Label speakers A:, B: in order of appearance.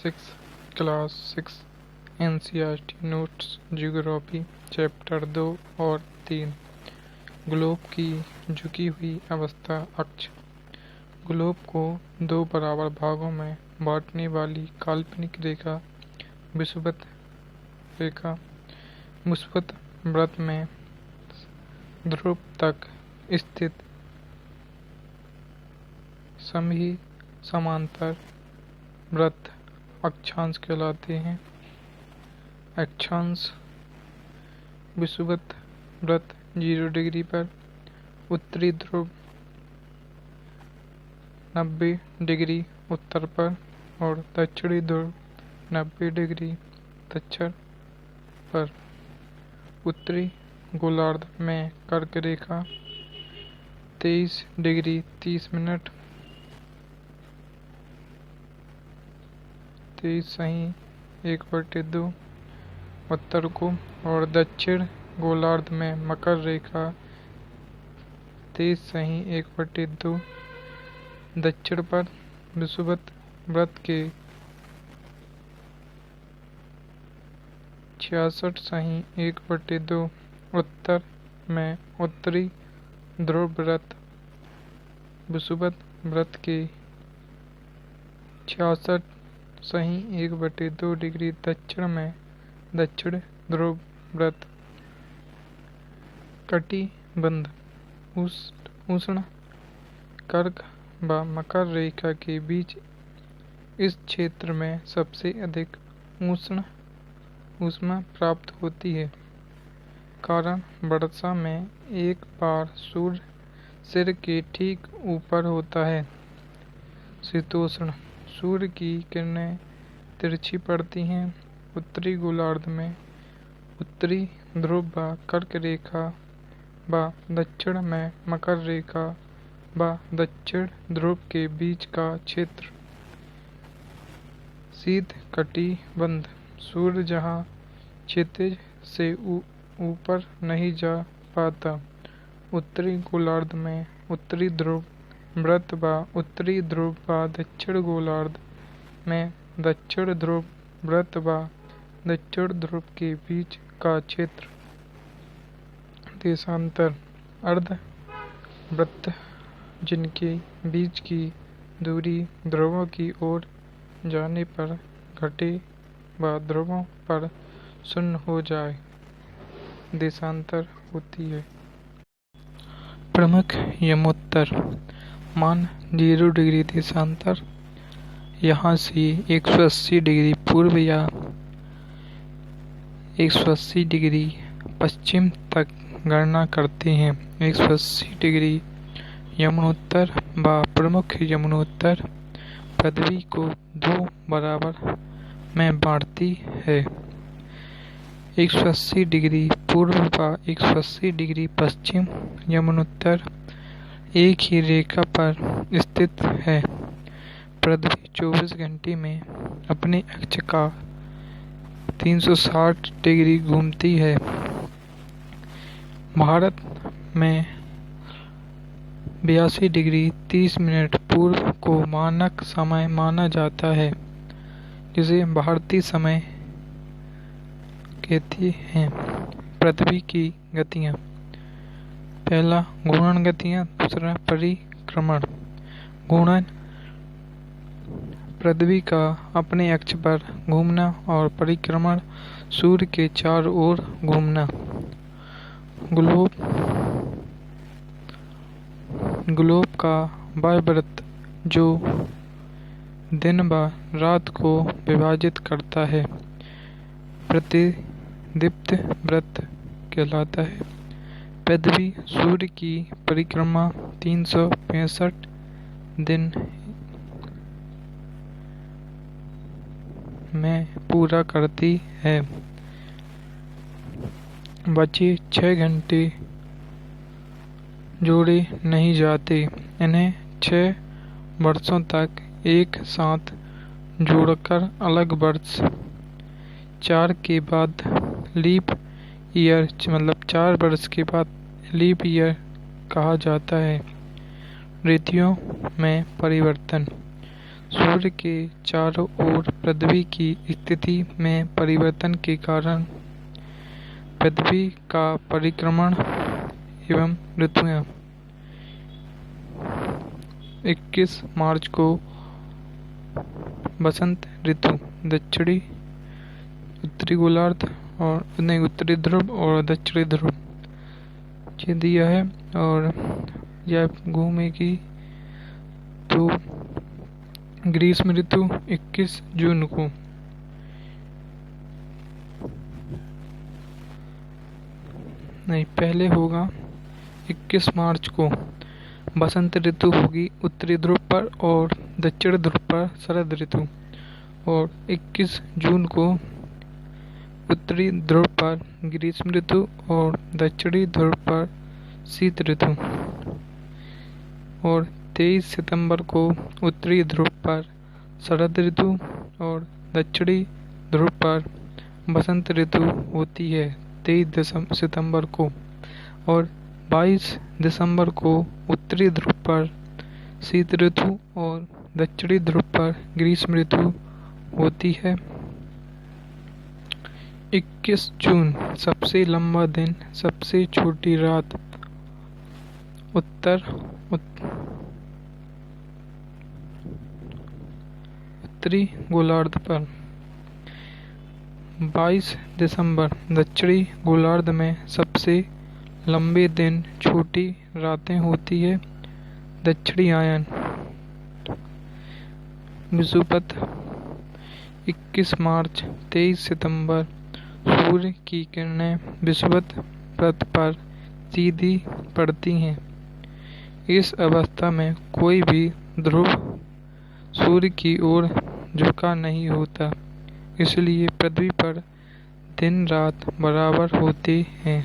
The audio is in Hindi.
A: 6 class 6 NCERT notes geography chapter 2 और 3 ग्लोब की झुकी हुई अवस्था अक्ष। ग्लोब को दो बराबर भागों में बांटने वाली काल्पनिक रेखा विषुवत रेखा मुस्बत वृत्त में ध्रुव तक स्थित सभी समांतर वृत्त अक्षांश कहलाते हैं। अक्षांश विषुवत वृत्त 0 डिग्री पर, उत्तरी ध्रुव 90 डिग्री उत्तर पर और दक्षिणी ध्रुव 90 डिग्री दक्षिण पर। उत्तरी गोलार्ध में कर्क रेखा 23 डिग्री 30 मिनट 23.1/2 उत्तर को और दक्षिण गोलार्ध में मकर रेखा 23.1/2 दक्षिण पर। विषुवत वृत्त के 66.1/2 उत्तर में उत्तरी ध्रुव वृत्त, विषुवत वृत्त के 66.1/2 डिग्री दक्षिण में दक्षिण ध्रुव वृत्त। कटिबंध उष्ण कर्क व मकर रेखा के बीच इस क्षेत्र में सबसे अधिक ऊष्मा प्राप्त होती है। कारण वर्षा में एक बार सूर्य सिर के ठीक ऊपर होता है। शीतोष्ण सूर्य की किरणें तिरछी पड़ती हैं। उत्तरी गोलार्ध में उत्तरी ध्रुव व कर्क रेखा व दक्षिण में मकर रेखा व दक्षिण ध्रुव के बीच का क्षेत्र शीत कटिबंध। सूर्य जहाँ क्षितिज से ऊपर नहीं जा पाता। उत्तरी गोलार्ध में उत्तरी ध्रुव वृत्त व उत्तरी ध्रुव व दक्षिण गोलार्ध में दक्षिण ध्रुव वृत्त व दक्षिण ध्रुव के बीच का क्षेत्र। देशांतर अर्ध वृत्त जिनके बीच की दूरी ध्रुवों की ओर जाने पर घटे व ध्रुवों पर शून्य हो जाए, देशांतर होती है। प्रमुख यमोत्तर मान 0 डिग्री देशांतर यहाँ से 180 डिग्री पूर्व या 180 डिग्री पश्चिम तक गणना करते हैं। 180 डिग्री यमनोत्तर व प्रमुख यमनोत्तर पृथ्वी को दो बराबर में बांटती है। 180 डिग्री पूर्व व 180 डिग्री पश्चिम यमनोत्तर एक ही रेखा पर स्थित है। पृथ्वी 24 घंटे में अपने अक्ष का 360 डिग्री घूमती है। भारत में 82 डिग्री 30 मिनट पूर्व को मानक समय माना जाता है, जिसे भारतीय समय कहते हैं। पृथ्वी की गतियाँ, पहला घूर्णन गतियाँ, दूसरा परिक्रमण। घूर्णन पृथ्वी का अपने अक्ष पर घूमना और परिक्रमण सूर्य के चारों ओर घूमना। ग्लोब का वायवृत्त जो दिन व रात को विभाजित करता है प्रतिदीप्त वृत्त कहलाता है। पृथ्वी सूर्य की परिक्रमा 365 दिन में पूरा करती है। बचे 6 घंटे जोड़े नहीं जाते। इन्हें 6 वर्षों तक एक साथ जोड़कर अलग वर्ष 4 के बाद लीप ईयर मतलब 4 वर्ष के बाद लीप ईयर कहा जाता है। ऋतुओं में परिवर्तन सूर्य के चारों ओर पृथ्वी की स्थिति में परिवर्तन के कारण पृथ्वी का परिक्रमण एवं ऋतुएं 21 मार्च को बसंत ऋतु दक्षिणी उत्तरी गोलार्ध और नहीं उत्तरी ध्रुव और दक्षिणी ध्रुव ये दिया है। और यह घूमेगी तो ग्रीष्म ऋतु 21 जून को, नहीं पहले होगा 21 मार्च को बसंत ऋतु होगी उत्तरी ध्रुव पर और दक्षिण ध्रुव पर शरद ऋतु, और 21 जून को उत्तरी ध्रुव पर ग्रीष्म ऋतु और दक्षिणी ध्रुव पर शीत ऋतु, और 23 सितंबर को उत्तरी ध्रुव पर शरद ऋतु और दक्षिणी ध्रुव पर बसंत ऋतु होती है 23 सितंबर को, और 22 दिसंबर को उत्तरी ध्रुव पर शीत ऋतु और दक्षिणी ध्रुव पर ग्रीष्म ऋतु होती है। 21 जून सबसे लंबा दिन, सबसे छोटी रात उत्तरी गोलार्ध पर। 22 दिसंबर दक्षिणी गोलार्ध में सबसे लंबे दिन, छोटी रातें होती है दक्षिणी आयन। विषुवत 21 मार्च 23 सितंबर सूर्य की किरणें विषुवत पृष्ठ पर सीधी पड़ती हैं। इस अवस्था में कोई भी ध्रुव सूर्य की ओर झुका नहीं होता, इसलिए पृथ्वी पर दिन रात बराबर होते हैं।